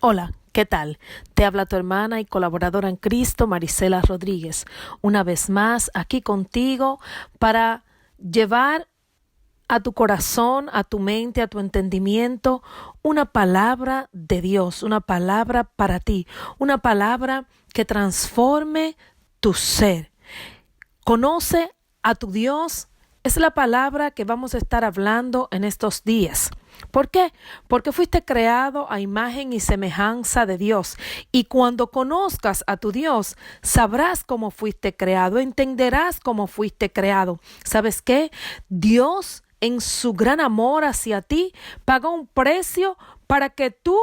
Hola, ¿qué tal? Te habla tu hermana y colaboradora en Cristo, Marisela Rodríguez, una vez más aquí contigo para llevar a tu corazón, a tu mente, a tu entendimiento, una palabra de Dios, una palabra para ti, una palabra que transforme tu ser. Conoce a tu Dios, es la palabra que vamos a estar hablando en estos días. ¿Por qué? Porque fuiste creado a imagen y semejanza de Dios. Y cuando conozcas a tu Dios, sabrás cómo fuiste creado, entenderás cómo fuiste creado. ¿Sabes qué? Dios, en su gran amor hacia ti, pagó un precio para que tú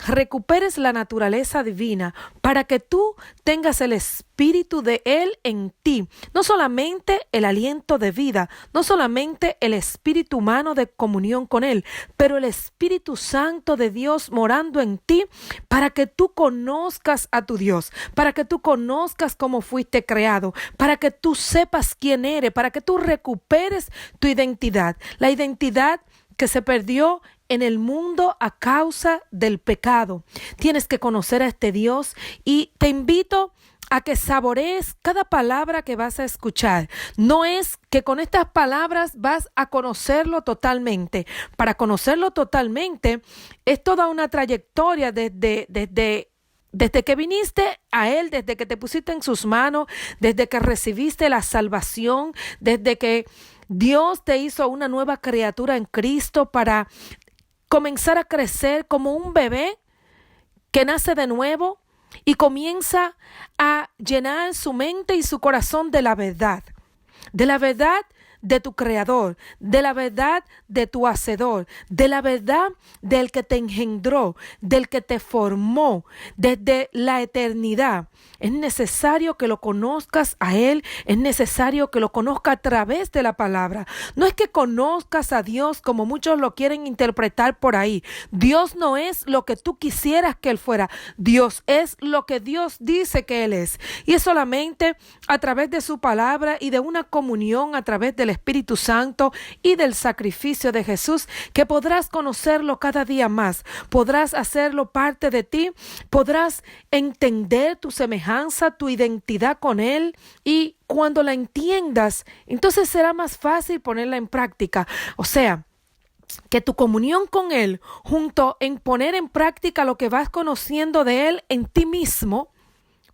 recuperes la naturaleza divina, para que tú tengas el espíritu de Él en ti, no solamente el aliento de vida, no solamente el espíritu humano de comunión con Él, pero el Espíritu Santo de Dios morando en ti, para que tú conozcas a tu Dios, para que tú conozcas cómo fuiste creado, para que tú sepas quién eres, para que tú recuperes tu identidad, la identidad que se perdió en el mundo a causa del pecado. Tienes que conocer a este Dios y te invito a que saborees cada palabra que vas a escuchar. No es que con estas palabras vas a conocerlo totalmente. Para conocerlo totalmente es toda una trayectoria desde que viniste a Él, desde que te pusiste en sus manos, desde que recibiste la salvación, desde que Dios te hizo una nueva criatura en Cristo para comenzar a crecer como un bebé que nace de nuevo y comienza a llenar su mente y su corazón de la verdad de tu Creador, de la verdad de tu Hacedor, de la verdad del que te engendró, del que te formó desde la eternidad. Es necesario que lo conozcas a Él, es necesario que lo conozcas a través de la palabra. No es que conozcas a Dios como muchos lo quieren interpretar por ahí. Dios no es lo que tú quisieras que Él fuera. Dios es lo que Dios dice que Él es. Y es solamente a través de su palabra y de una comunión a través del Espíritu Santo y del sacrificio de Jesús que podrás conocerlo cada día más. Podrás hacerlo parte de ti, podrás entender tu semejanza, tu identidad con Él, y cuando la entiendas, entonces será más fácil ponerla en práctica. O sea, que tu comunión con Él, junto en poner en práctica lo que vas conociendo de Él en ti mismo,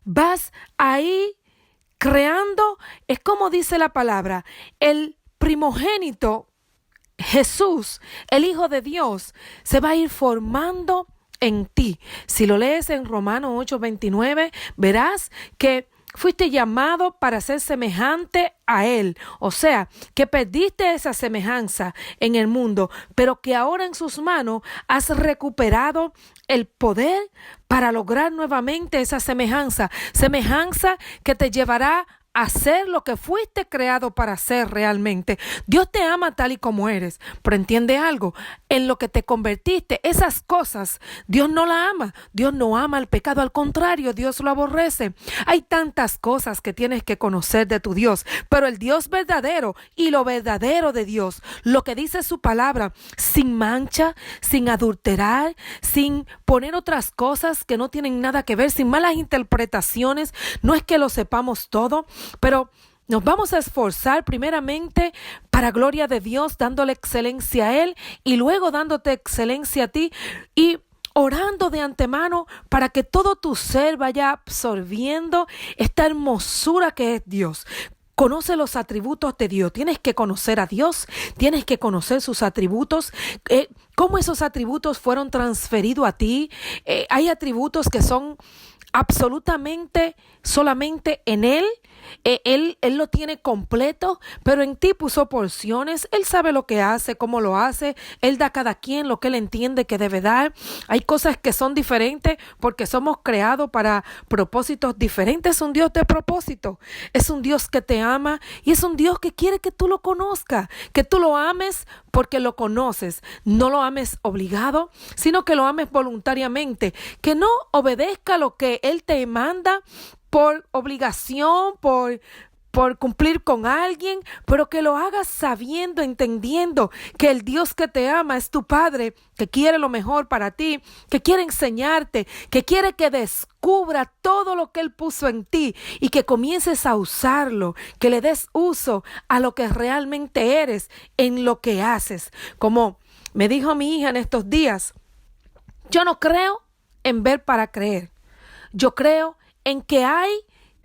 vas ahí creando, es como dice la palabra, el primogénito, Jesús, el Hijo de Dios, se va a ir formando en ti. Si lo lees en Romanos 8:29, verás que fuiste llamado para ser semejante a Él. O sea, que perdiste esa semejanza en el mundo, pero que ahora en sus manos has recuperado el poder para lograr nuevamente esa semejanza que te llevará a ser lo que fuiste creado para ser realmente. Dios te ama tal y como eres, pero entiende algo, en lo que te convertiste, esas cosas, Dios no la ama. Dios no ama el pecado, al contrario, Dios lo aborrece. Hay tantas cosas que tienes que conocer de tu Dios, pero el Dios verdadero y lo verdadero de Dios, lo que dice su palabra, sin mancha, sin adulterar, sin poner otras cosas que no tienen nada que ver, sin malas interpretaciones. No es que lo sepamos todo, pero nos vamos a esforzar primeramente para gloria de Dios, dándole excelencia a Él y luego dándote excelencia a ti y orando de antemano para que todo tu ser vaya absorbiendo esta hermosura que es Dios. Conoce los atributos de Dios. Tienes que conocer a Dios, tienes que conocer sus atributos, cómo esos atributos fueron transferidos a ti. Hay atributos que son absolutamente solamente en Él. Él lo tiene completo, pero en ti puso porciones. Él sabe lo que hace, cómo lo hace. Él da a cada quien lo que Él entiende que debe dar. Hay cosas que son diferentes porque somos creados para propósitos diferentes. Es un Dios de propósito. Es un Dios que te ama y es un Dios que quiere que tú lo conozcas, que tú lo ames porque lo conoces. No lo ames obligado, sino que lo ames voluntariamente. Que no obedezca lo que Él te manda por obligación, por cumplir con alguien, pero que lo hagas sabiendo, entendiendo que el Dios que te ama es tu Padre, que quiere lo mejor para ti, que quiere enseñarte, que quiere que descubra todo lo que Él puso en ti y que comiences a usarlo, que le des uso a lo que realmente eres en lo que haces. Como me dijo mi hija en estos días, yo no creo en ver para creer. Yo creo en que hay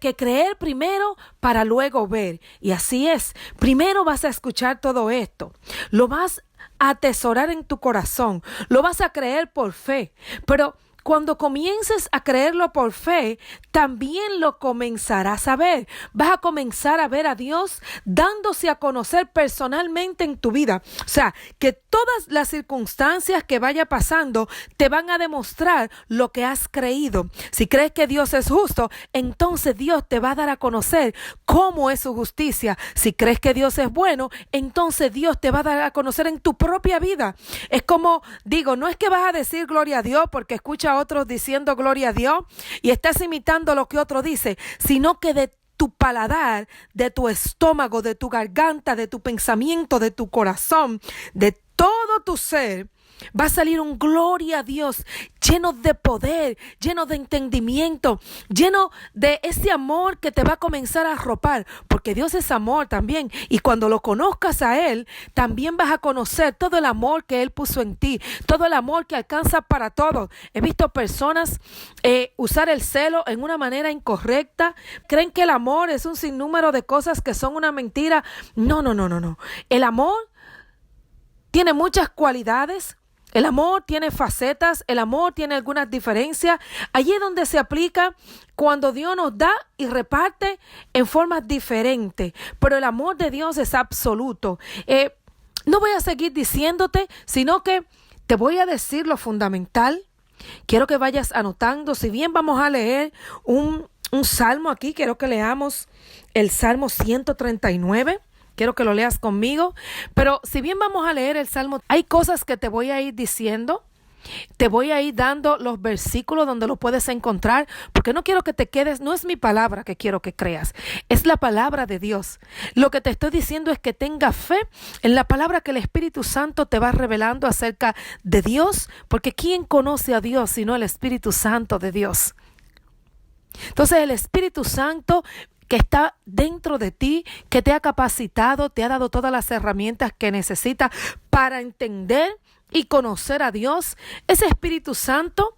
que creer primero para luego ver. Y así es. Primero vas a escuchar todo esto. Lo vas a atesorar en tu corazón. Lo vas a creer por fe. Pero cuando comiences a creerlo por fe, también lo comenzarás a ver. Vas a comenzar a ver a Dios dándose a conocer personalmente en tu vida. O sea, que todas las circunstancias que vaya pasando te van a demostrar lo que has creído. Si crees que Dios es justo, entonces Dios te va a dar a conocer cómo es su justicia. Si crees que Dios es bueno, entonces Dios te va a dar a conocer en tu propia vida. Es como digo, no es que vas a decir gloria a Dios porque escucha a otros diciendo gloria a Dios y estás imitando lo que otro dice, sino que de tu paladar, de tu estómago, de tu garganta, de tu pensamiento, de tu corazón, de todo tu ser, va a salir un gloria a Dios lleno de poder, lleno de entendimiento, lleno de ese amor que te va a comenzar a arropar, porque Dios es amor también. Y cuando lo conozcas a Él, también vas a conocer todo el amor que Él puso en ti, todo el amor que alcanza para todos. He visto personas usar el celo en una manera incorrecta. Creen que el amor es un sinnúmero de cosas que son una mentira. No. El amor tiene muchas cualidades. El amor tiene facetas, el amor tiene algunas diferencias. Allí es donde se aplica cuando Dios nos da y reparte en formas diferentes. Pero el amor de Dios es absoluto. No voy a seguir diciéndote, sino que te voy a decir lo fundamental. Quiero que vayas anotando. Si bien vamos a leer un salmo aquí, quiero que leamos el Salmo 139. Quiero que lo leas conmigo, pero si bien vamos a leer el Salmo, hay cosas que te voy a ir diciendo, te voy a ir dando los versículos donde lo puedes encontrar, porque no quiero que te quedes, no es mi palabra que quiero que creas, es la palabra de Dios. Lo que te estoy diciendo es que tenga fe en la palabra que el Espíritu Santo te va revelando acerca de Dios, porque ¿quién conoce a Dios sino el Espíritu Santo de Dios? Entonces el Espíritu Santo que está dentro de ti, que te ha capacitado, te ha dado todas las herramientas que necesitas para entender y conocer a Dios. Ese Espíritu Santo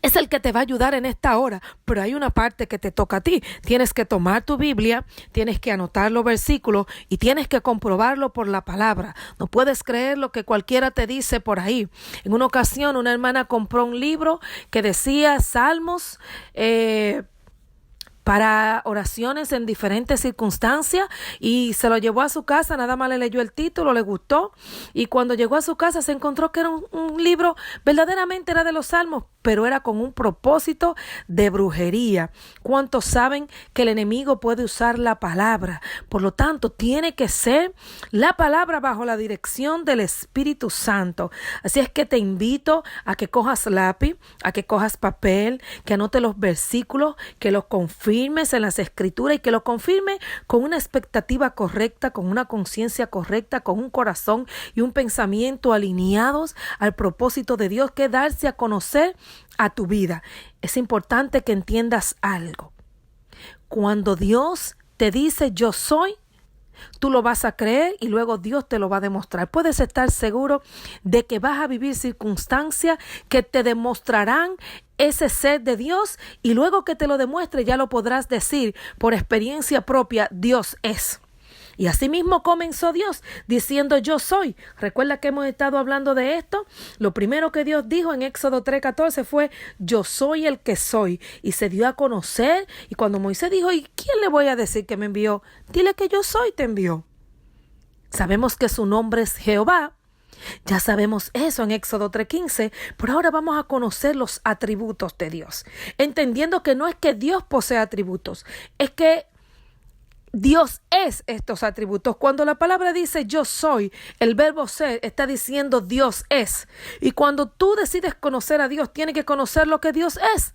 es el que te va a ayudar en esta hora, pero hay una parte que te toca a ti. Tienes que tomar tu Biblia, tienes que anotar los versículos y tienes que comprobarlo por la palabra. No puedes creer lo que cualquiera te dice por ahí. En una ocasión una hermana compró un libro que decía Salmos, para oraciones en diferentes circunstancias y se lo llevó a su casa, nada más le leyó el título, le gustó y cuando llegó a su casa se encontró que era un libro, verdaderamente era de los Salmos, pero era con un propósito de brujería. ¿Cuántos saben que el enemigo puede usar la palabra? Por lo tanto, tiene que ser la palabra bajo la dirección del Espíritu Santo. Así es que te invito a que cojas lápiz, a que cojas papel, que anote los versículos, que los confirmes en las Escrituras y que los confirmes con una expectativa correcta, con una conciencia correcta, con un corazón y un pensamiento alineados al propósito de Dios, que es darse a conocer a tu vida. Es importante que entiendas algo. Cuando Dios te dice yo soy, tú lo vas a creer y luego Dios te lo va a demostrar. Puedes estar seguro de que vas a vivir circunstancias que te demostrarán ese ser de Dios y luego que te lo demuestre ya lo podrás decir por experiencia propia, Dios es. Y así mismo comenzó Dios diciendo yo soy. Recuerda que hemos estado hablando de esto. Lo primero que Dios dijo en Éxodo 3:14 fue yo soy el que soy. Y se dio a conocer. Y cuando Moisés dijo ¿y quién le voy a decir que me envió? Dile que yo soy te envió. Sabemos que su nombre es Jehová. Ya sabemos eso en Éxodo 3:15, pero ahora vamos a conocer los atributos de Dios. Entendiendo que no es que Dios posee atributos, es que Dios es estos atributos. Cuando la palabra dice yo soy, el verbo ser está diciendo Dios es. Y cuando tú decides conocer a Dios, tienes que conocer lo que Dios es.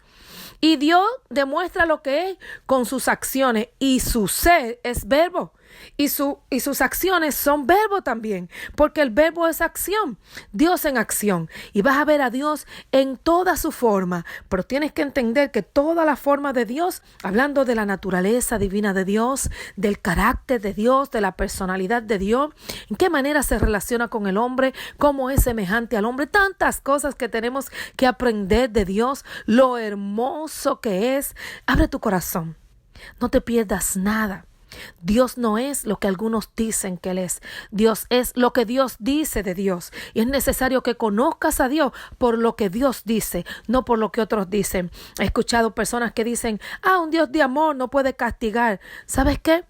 Y Dios demuestra lo que es con sus acciones. Y su ser es verbo. Y sus acciones son verbo también, porque el verbo es acción, Dios en acción. Y vas a ver a Dios en toda su forma, pero tienes que entender que toda la forma de Dios, hablando de la naturaleza divina de Dios, del carácter de Dios, de la personalidad de Dios, en qué manera se relaciona con el hombre, cómo es semejante al hombre, tantas cosas que tenemos que aprender de Dios, lo hermoso que es. Abre tu corazón, no te pierdas nada. Dios no es lo que algunos dicen que Él es. Dios es lo que Dios dice de Dios. Y es necesario que conozcas a Dios por lo que Dios dice, no por lo que otros dicen. He escuchado personas que dicen, un Dios de amor no puede castigar. ¿Sabes qué?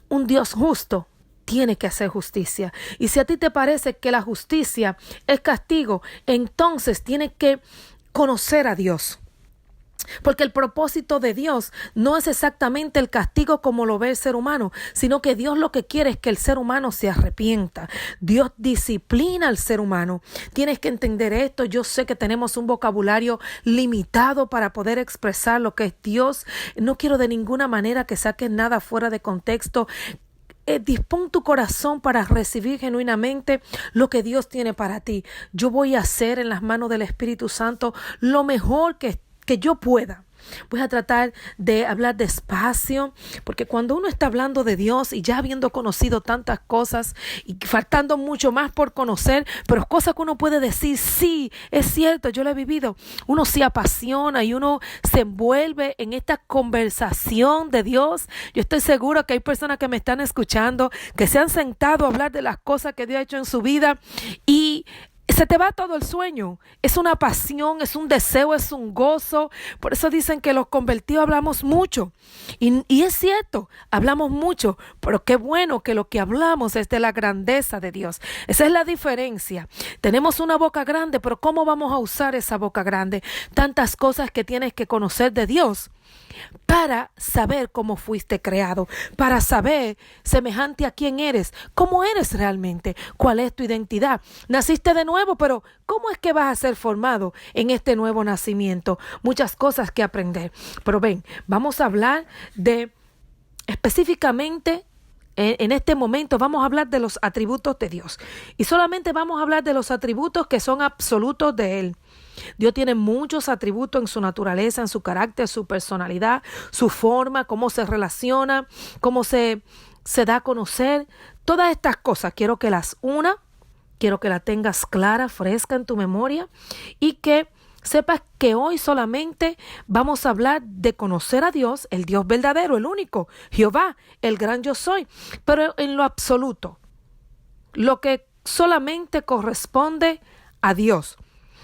Un Dios justo tiene que hacer justicia. Y si a ti te parece que la justicia es castigo, entonces tienes que conocer a Dios. Porque el propósito de Dios no es exactamente el castigo como lo ve el ser humano, sino que Dios lo que quiere es que el ser humano se arrepienta. Dios disciplina al ser humano. Tienes que entender esto. Yo sé que tenemos un vocabulario limitado para poder expresar lo que es Dios. No quiero de ninguna manera que saques nada fuera de contexto. Dispón tu corazón para recibir genuinamente lo que Dios tiene para ti. Yo voy a hacer en las manos del Espíritu Santo lo mejor que yo pueda. Voy a tratar de hablar despacio, porque cuando uno está hablando de Dios y ya habiendo conocido tantas cosas y faltando mucho más por conocer, pero cosas que uno puede decir, sí, es cierto, yo lo he vivido, uno se apasiona y uno se envuelve en esta conversación de Dios. Yo estoy seguro que hay personas que me están escuchando, que se han sentado a hablar de las cosas que Dios ha hecho en su vida y se te va todo el sueño. Es una pasión, es un deseo, es un gozo. Por eso dicen que los convertidos hablamos mucho. Y es cierto, hablamos mucho, pero qué bueno que lo que hablamos es de la grandeza de Dios. Esa es la diferencia. Tenemos una boca grande, pero ¿cómo vamos a usar esa boca grande? Tantas cosas que tienes que conocer de Dios para saber cómo fuiste creado, para saber semejante a quién eres, cómo eres realmente, cuál es tu identidad. Naciste de nuevo, pero ¿cómo es que vas a ser formado en este nuevo nacimiento? Muchas cosas que aprender. Pero ven, vamos a hablar de específicamente. En este momento vamos a hablar de los atributos de Dios y solamente vamos a hablar de los atributos que son absolutos de Él. Dios tiene muchos atributos en su naturaleza, en su carácter, su personalidad, su forma, cómo se relaciona, cómo se da a conocer. Todas estas cosas quiero que las una, quiero que la tengas clara, fresca en tu memoria y que sepas que hoy solamente vamos a hablar de conocer a Dios, el Dios verdadero, el único, Jehová, el gran yo soy, pero en lo absoluto, lo que solamente corresponde a Dios.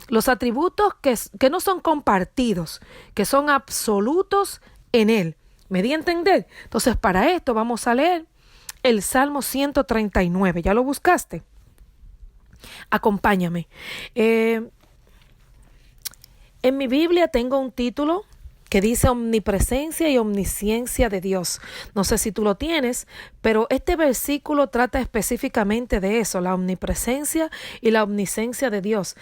Los atributos que no son compartidos, que son absolutos en Él. ¿Me di a entender? Entonces, para esto vamos a leer el Salmo 139. ¿Ya lo buscaste? Acompáñame. En mi Biblia tengo un título que dice omnipresencia y omnisciencia de Dios. No sé si tú lo tienes, pero este versículo trata específicamente de eso, la omnipresencia y la omnisciencia de Dios.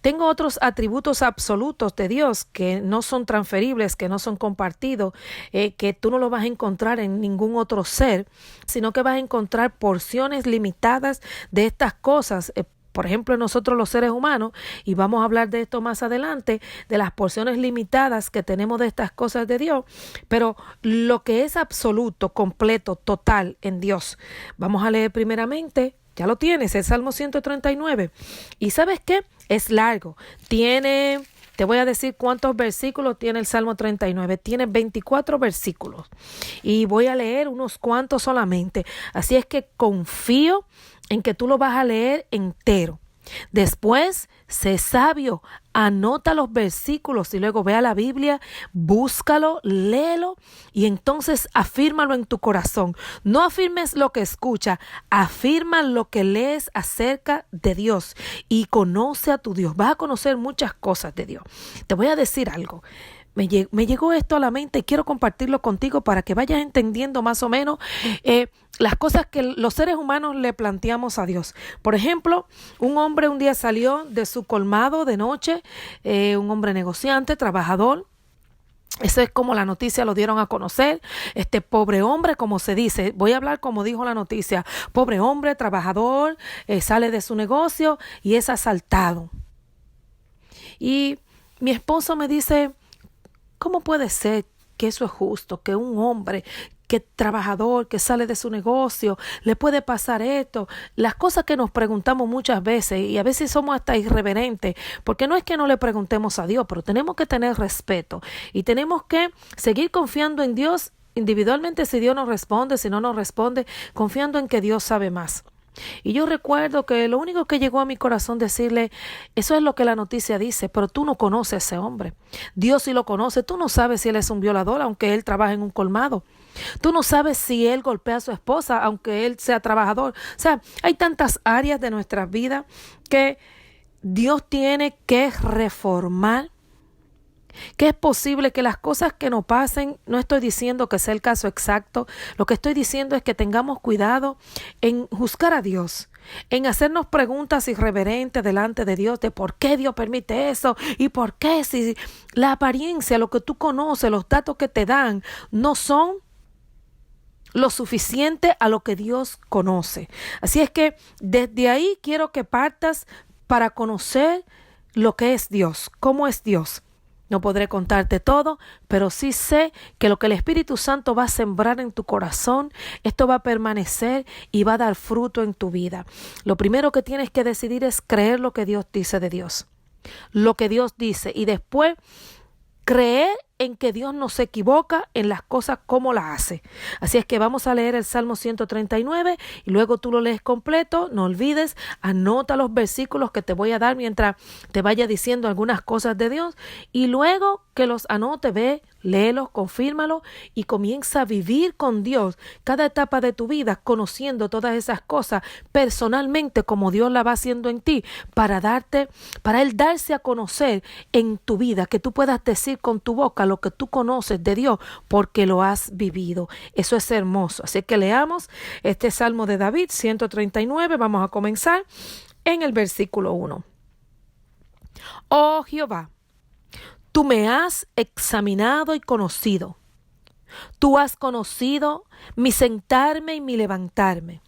Tengo otros atributos absolutos de Dios que no son transferibles, que no son compartidos, que tú no lo vas a encontrar en ningún otro ser, sino que vas a encontrar porciones limitadas de estas cosas. Por ejemplo, nosotros los seres humanos, y vamos a hablar de esto más adelante, de las porciones limitadas que tenemos de estas cosas de Dios, pero lo que es absoluto, completo, total en Dios. Vamos a leer primeramente, ya lo tienes, el Salmo 139. ¿Y sabes qué? Es largo. Te voy a decir cuántos versículos tiene el Salmo 39. Tiene 24 versículos. Y voy a leer unos cuantos solamente. Así es que confío en que tú lo vas a leer entero. Después, sé sabio, anota los versículos y luego ve a la Biblia, búscalo, léelo y entonces afírmalo en tu corazón. No afirmes lo que escuchas, afirma lo que lees acerca de Dios y conoce a tu Dios. Vas a conocer muchas cosas de Dios. Te voy a decir algo. me llegó esto a la mente y quiero compartirlo contigo para que vayas entendiendo más o menos las cosas que los seres humanos le planteamos a Dios. Por ejemplo, un hombre un día salió de su colmado de noche, un hombre negociante, trabajador. Eso es como la noticia lo dieron a conocer. Este pobre hombre, como se dice, voy a hablar como dijo la noticia, pobre hombre, trabajador, sale de su negocio y es asaltado. Y mi esposo me dice, ¿cómo puede ser que eso es justo? Que un hombre, que trabajador, que sale de su negocio, le puede pasar esto. Las cosas que nos preguntamos muchas veces, y a veces somos hasta irreverentes, porque no es que no le preguntemos a Dios, pero tenemos que tener respeto y tenemos que seguir confiando en Dios individualmente si Dios nos responde, si no nos responde, confiando en que Dios sabe más. Y yo recuerdo que lo único que llegó a mi corazón decirle, eso es lo que la noticia dice, pero tú no conoces a ese hombre. Dios sí lo conoce, tú no sabes si él es un violador, aunque él trabaje en un colmado. Tú no sabes si él golpea a su esposa, aunque él sea trabajador. O sea, hay tantas áreas de nuestra vida que Dios tiene que reformar, que es posible que las cosas que nos pasen, no estoy diciendo que sea el caso exacto, lo que estoy diciendo es que tengamos cuidado en juzgar a Dios, en hacernos preguntas irreverentes delante de Dios de por qué Dios permite eso y por qué si la apariencia, lo que tú conoces, los datos que te dan no son lo suficiente a lo que Dios conoce. Así es que desde ahí quiero que partas para conocer lo que es Dios, cómo es Dios. No podré contarte todo, pero sí sé que lo que el Espíritu Santo va a sembrar en tu corazón, esto va a permanecer y va a dar fruto en tu vida. Lo primero que tienes que decidir es creer lo que Dios dice de Dios, lo que Dios dice, y después creer en que Dios no se equivoca en las cosas como las hace. Así es que vamos a leer el Salmo 139 y luego tú lo lees completo. No olvides, anota los versículos que te voy a dar mientras te vaya diciendo algunas cosas de Dios, y luego que los anote, ve, léelos, confírmalos y comienza a vivir con Dios cada etapa de tu vida, conociendo todas esas cosas personalmente como Dios la va haciendo en ti, para Él darse a conocer en tu vida, que tú puedas decir con tu boca lo que tú conoces de Dios porque lo has vivido. Eso es hermoso. Así que leamos este Salmo de David 139. Vamos a comenzar en el versículo 1. Oh Jehová, tú me has examinado y conocido. Tú has conocido mi sentarme y mi levantarme.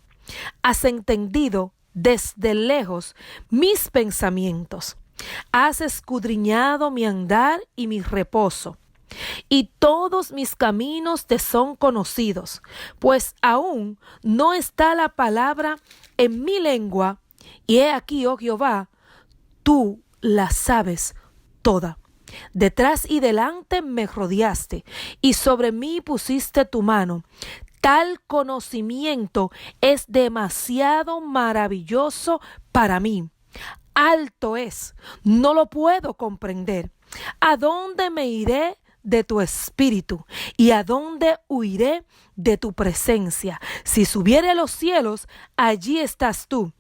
Has entendido desde lejos mis pensamientos. Has escudriñado mi andar y mi reposo. Y todos mis caminos te son conocidos, pues aún no está la palabra en mi lengua, y he aquí, oh Jehová, tú la sabes toda. Detrás y delante me rodeaste, y sobre mí pusiste tu mano. Tal conocimiento es demasiado maravilloso para mí. Alto es, no lo puedo comprender. ¿A dónde me iré de tu espíritu? ¿Y a dónde huiré de tu presencia? Si subiere a los cielos, allí estás tú.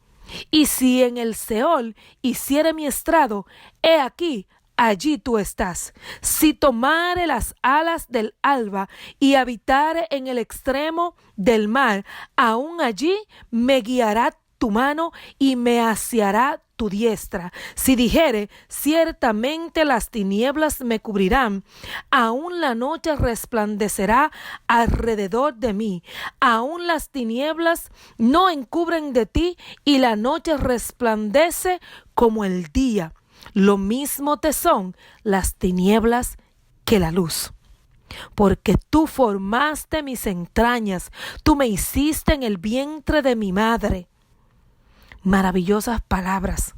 Y si en el Seol hiciere mi estrado, he aquí, allí tú estás. Si tomare las alas del alba y habitare en el extremo del mar, aún allí me guiará tu mano y me asiará tu diestra. Si dijere, ciertamente las tinieblas me cubrirán, aún la noche resplandecerá alrededor de mí, aún las tinieblas no encubren de ti, y la noche resplandece como el día. Lo mismo te son las tinieblas que la luz. Porque tú formaste mis entrañas, tú me hiciste en el vientre de mi madre. Maravillosas palabras,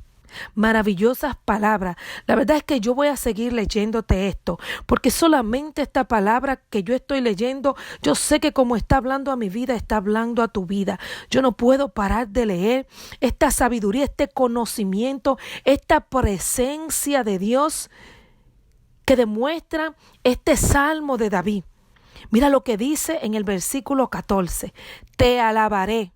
maravillosas palabras. La verdad es que yo voy a seguir leyéndote esto, porque solamente esta palabra que yo estoy leyendo, yo sé que como está hablando a mi vida, está hablando a tu vida. Yo no puedo parar de leer esta sabiduría, este conocimiento, esta presencia de Dios que demuestra este Salmo de David. Mira lo que dice en el versículo 14. Te alabaré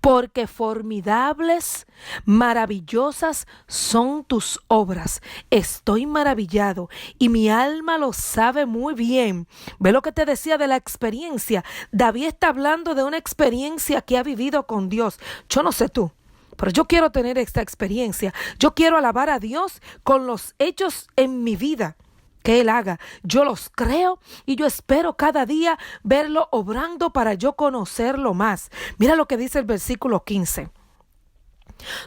porque formidables, maravillosas son tus obras. Estoy maravillado y mi alma lo sabe muy bien. Ve lo que te decía de la experiencia. David está hablando de una experiencia que ha vivido con Dios. Yo no sé tú, pero yo quiero tener esta experiencia. Yo quiero alabar a Dios con los hechos en mi vida que Él haga. Yo los creo y yo espero cada día verlo obrando para yo conocerlo más. Mira lo que dice el versículo 15.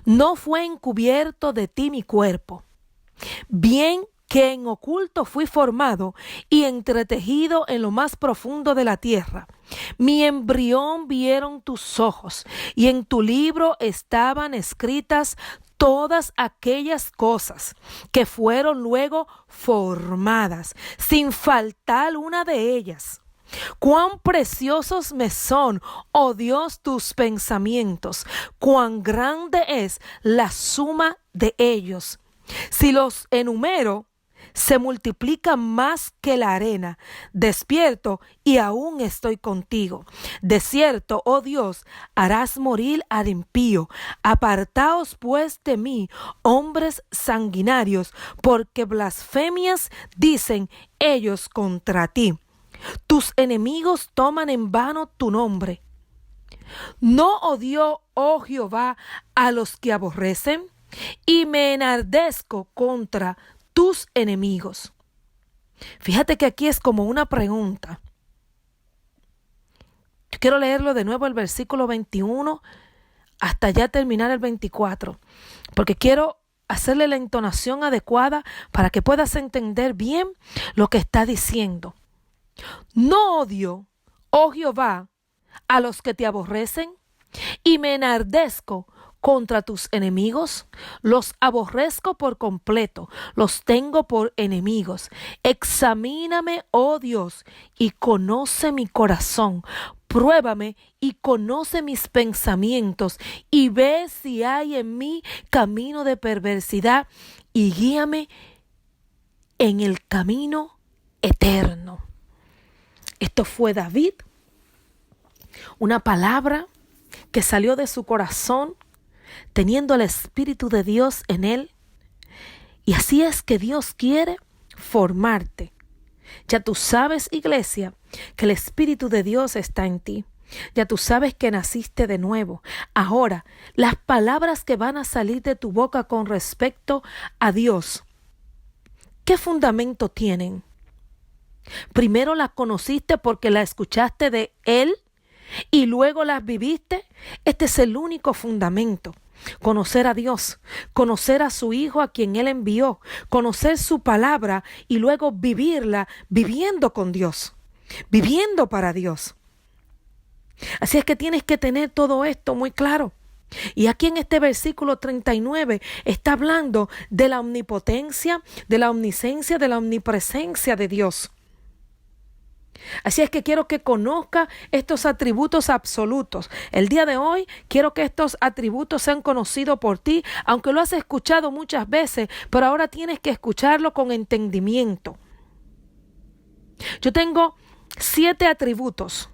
No fue encubierto de ti mi cuerpo, bien que en oculto fui formado y entretejido en lo más profundo de la tierra. Mi embrión vieron tus ojos, y en tu libro estaban escritas todas aquellas cosas que fueron luego formadas, sin faltar una de ellas. Cuán preciosos me son, oh Dios, tus pensamientos, cuán grande es la suma de ellos. Si los enumero, se multiplican más que la arena. Despierto y aún estoy contigo. De cierto, oh Dios, harás morir al impío. Apartaos pues de mí, hombres sanguinarios, porque blasfemias dicen ellos contra ti. Tus enemigos toman en vano tu nombre. ¿No odió, oh Jehová, a los que aborrecen? Y me enardezco contra tus enemigos. Fíjate que aquí es como una pregunta. Yo quiero leerlo de nuevo el versículo 21 hasta ya terminar el 24, porque quiero hacerle la entonación adecuada para que puedas entender bien lo que está diciendo. No odio, oh Jehová, a los que te aborrecen, y me enardezco contra tus enemigos. Los aborrezco por completo, los tengo por enemigos. Examíname, oh Dios, y conoce mi corazón. Pruébame y conoce mis pensamientos, y ve si hay en mí camino de perversidad, y guíame en el camino eterno. Esto fue David, una palabra que salió de su corazón, teniendo el Espíritu de Dios en él. Y así es que Dios quiere formarte. Ya tú sabes, iglesia, que el Espíritu de Dios está en ti. Ya tú sabes que naciste de nuevo. Ahora, las palabras que van a salir de tu boca con respecto a Dios, ¿qué fundamento tienen? Primero las conociste porque la escuchaste de Él y luego las viviste. Este es el único fundamento. Conocer a Dios, conocer a su Hijo a quien Él envió, conocer su palabra y luego vivirla viviendo con Dios, viviendo para Dios. Así es que tienes que tener todo esto muy claro. Y aquí en este versículo 39 está hablando de la omnipotencia, de la omnisciencia, de la omnipresencia de Dios. Así es que quiero que conozca estos atributos absolutos. El día de hoy quiero que estos atributos sean conocidos por ti, aunque lo has escuchado muchas veces, pero ahora tienes que escucharlo con entendimiento. Yo tengo 7 atributos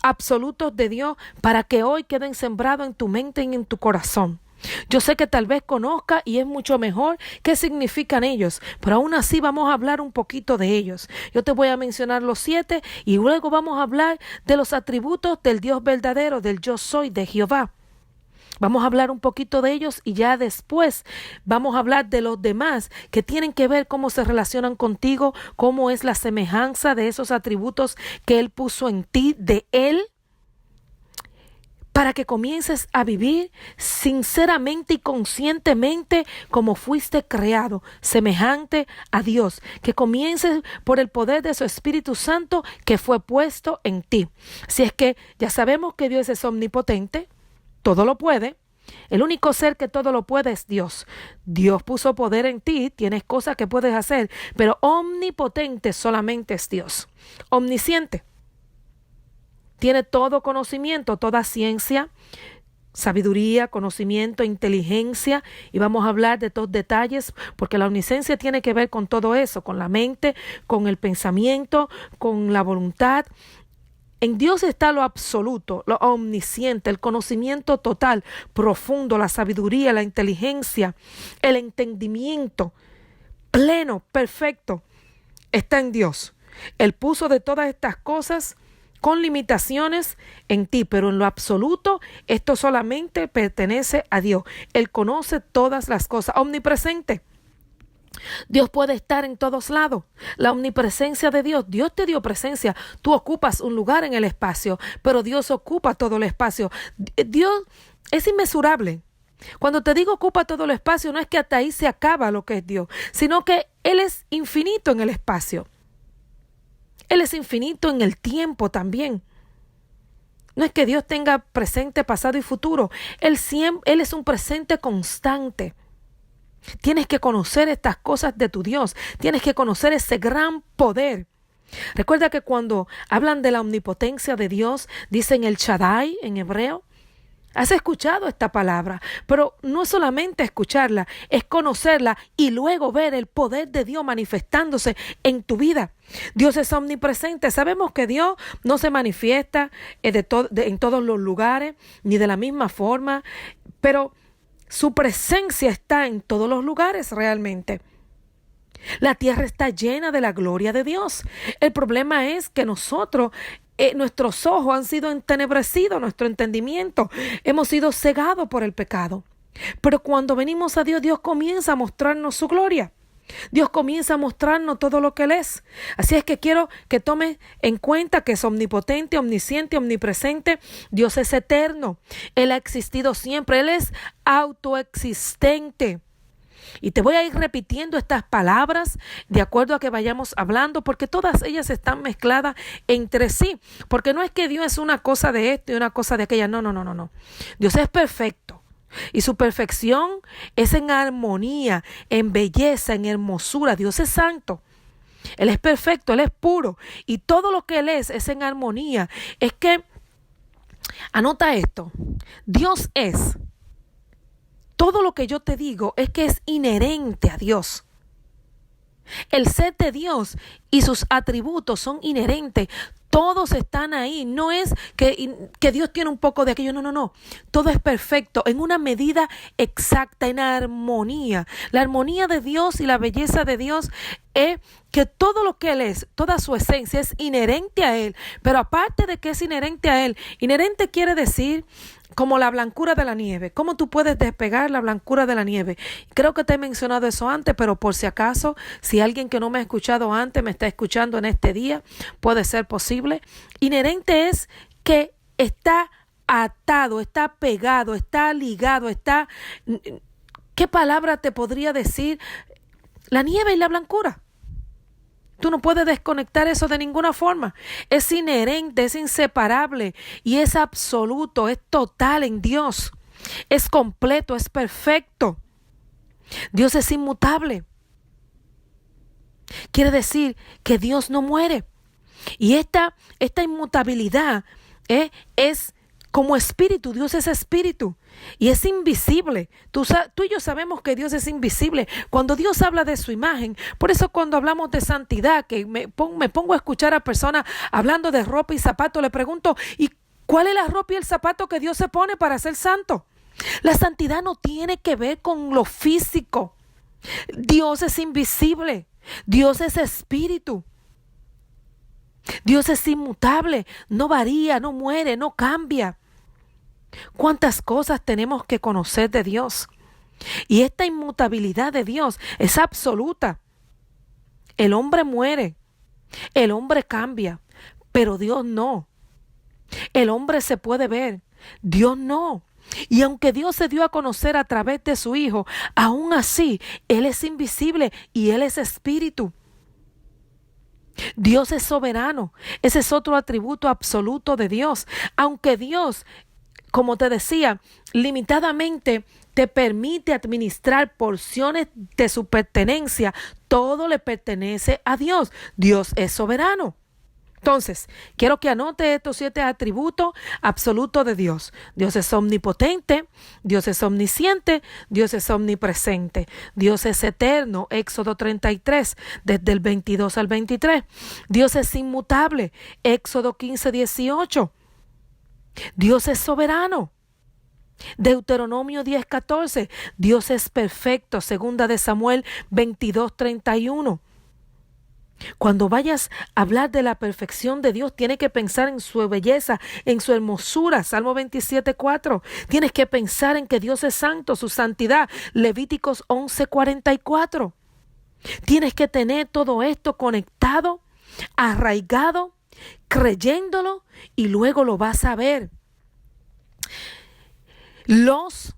absolutos de Dios para que hoy queden sembrados en tu mente y en tu corazón. Yo sé que tal vez conozca y es mucho mejor qué significan ellos, pero aún así vamos a hablar un poquito de ellos. Yo te voy a mencionar los 7 y luego vamos a hablar de los atributos del Dios verdadero, del yo soy, de Jehová. Vamos a hablar un poquito de ellos y ya después vamos a hablar de los demás que tienen que ver cómo se relacionan contigo, cómo es la semejanza de esos atributos que Él puso en ti, de Él, para que comiences a vivir sinceramente y conscientemente como fuiste creado, semejante a Dios. Que comiences por el poder de su Espíritu Santo que fue puesto en ti. Si es que ya sabemos que Dios es omnipotente, todo lo puede. El único ser que todo lo puede es Dios. Dios puso poder en ti, tienes cosas que puedes hacer, pero omnipotente solamente es Dios. Omnisciente. Tiene todo conocimiento, toda ciencia, sabiduría, conocimiento, inteligencia, y vamos a hablar de todos detalles, porque la omnisciencia tiene que ver con todo eso, con la mente, con el pensamiento, con la voluntad. En Dios está lo absoluto, lo omnisciente, el conocimiento total, profundo, la sabiduría, la inteligencia, el entendimiento pleno, perfecto. Está en Dios. Él puso de todas estas cosas con limitaciones en ti, pero en lo absoluto esto solamente pertenece a Dios. Él conoce todas las cosas, omnipresente. Dios puede estar en todos lados. La omnipresencia de Dios. Dios te dio presencia. Tú ocupas un lugar en el espacio, pero Dios ocupa todo el espacio. Dios es inmesurable. Cuando te digo ocupa todo el espacio, no es que hasta ahí se acaba lo que es Dios, sino que Él es infinito en el espacio. Él es infinito en el tiempo también. No es que Dios tenga presente, pasado y futuro. Él es un presente constante. Tienes que conocer estas cosas de tu Dios. Tienes que conocer ese gran poder. Recuerda que cuando hablan de la omnipotencia de Dios, dicen el Shaddai en hebreo. Has escuchado esta palabra, pero no solamente escucharla, es conocerla y luego ver el poder de Dios manifestándose en tu vida. Dios es omnipresente. Sabemos que Dios no se manifiesta en todos los lugares, ni de la misma forma, pero su presencia está en todos los lugares realmente. La tierra está llena de la gloria de Dios. El problema es que nosotros, nuestros ojos han sido entenebrecidos, nuestro entendimiento, hemos sido cegados por el pecado. Pero cuando venimos a Dios, Dios comienza a mostrarnos su gloria. Dios comienza a mostrarnos todo lo que Él es. Así es que quiero que tomes en cuenta que es omnipotente, omnisciente, omnipresente. Dios es eterno. Él ha existido siempre. Él es autoexistente. Y te voy a ir repitiendo estas palabras de acuerdo a que vayamos hablando, porque todas ellas están mezcladas entre sí. Porque no es que Dios es una cosa de esto y una cosa de aquella. No. Dios es perfecto. Y su perfección es en armonía, en belleza, en hermosura. Dios es santo. Él es perfecto, Él es puro. Y todo lo que Él es en armonía. Es que, anota esto, Dios es. Todo lo que yo te digo es que es inherente a Dios. El ser de Dios y sus atributos son inherentes. Todos están ahí. No es que Dios tiene un poco de aquello. No. Todo es perfecto, en una medida exacta, en armonía. La armonía de Dios y la belleza de Dios es que todo lo que Él es, toda su esencia es inherente a Él. Pero aparte de que es inherente a Él, inherente quiere decir como la blancura de la nieve. ¿Cómo tú puedes despegar la blancura de la nieve? Creo que te he mencionado eso antes, pero por si acaso, si alguien que no me ha escuchado antes me está escuchando en este día, puede ser posible. Inherente es que está atado, está pegado, está ligado, está... ¿Qué palabra te podría decir? La nieve y la blancura. Tú no puedes desconectar eso de ninguna forma. Es inherente, es inseparable y es absoluto, es total en Dios. Es completo, es perfecto. Dios es inmutable. Quiere decir que Dios no muere. Y esta inmutabilidad es como espíritu. Dios es espíritu y es invisible. Tú y yo sabemos que Dios es invisible. Cuando Dios habla de su imagen, por eso cuando hablamos de santidad, que me pongo a escuchar a personas hablando de ropa y zapatos, le pregunto, ¿y cuál es la ropa y el zapato que Dios se pone para ser santo? La santidad no tiene que ver con lo físico. Dios es invisible. Dios es espíritu. Dios es inmutable, no varía, no muere, no cambia. ¿Cuántas cosas tenemos que conocer de Dios? Y esta inmutabilidad de Dios es absoluta. El hombre muere, el hombre cambia, pero Dios no. El hombre se puede ver, Dios no. Y aunque Dios se dio a conocer a través de su Hijo, aún así, Él es invisible y Él es espíritu. Dios es soberano. Ese es otro atributo absoluto de Dios. Aunque Dios, como te decía, limitadamente te permite administrar porciones de su pertenencia, todo le pertenece a Dios. Dios es soberano. Entonces, quiero que anote estos 7 atributos absolutos de Dios. Dios es omnipotente, Dios es omnisciente, Dios es omnipresente, Dios es eterno, Éxodo 33, desde el 22 al 23. Dios es inmutable, Éxodo 15, 18. Dios es soberano. Deuteronomio 10:14, Dios es perfecto, segunda de Samuel 22:31. Cuando vayas a hablar de la perfección de Dios, tienes que pensar en su belleza, en su hermosura, Salmo 27:4. Tienes que pensar en que Dios es santo, su santidad, Levíticos 11:44. Tienes que tener todo esto conectado, arraigado, creyéndolo, y luego lo vas a ver. Los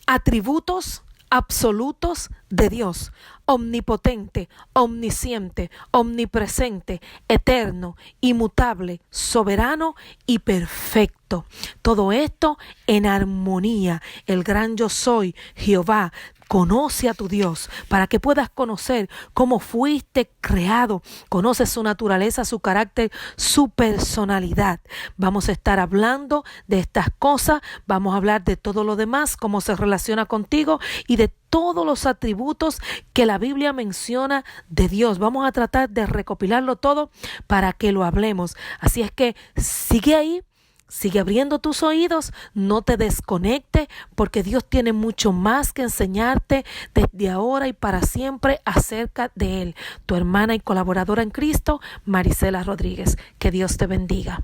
atributos absolutos de Dios: omnipotente, omnisciente, omnipresente, eterno, inmutable, soberano y perfecto. Todo esto en armonía. El gran yo soy, Jehová. Conoce a tu Dios para que puedas conocer cómo fuiste creado. Conoce su naturaleza, su carácter, su personalidad. Vamos a estar hablando de estas cosas. Vamos a hablar de todo lo demás, cómo se relaciona contigo y de todos los atributos que la Biblia menciona de Dios. Vamos a tratar de recopilarlo todo para que lo hablemos. Así es que sigue ahí. Sigue abriendo tus oídos, no te desconectes, porque Dios tiene mucho más que enseñarte desde ahora y para siempre acerca de Él. Tu hermana y colaboradora en Cristo, Marisela Rodríguez. Que Dios te bendiga.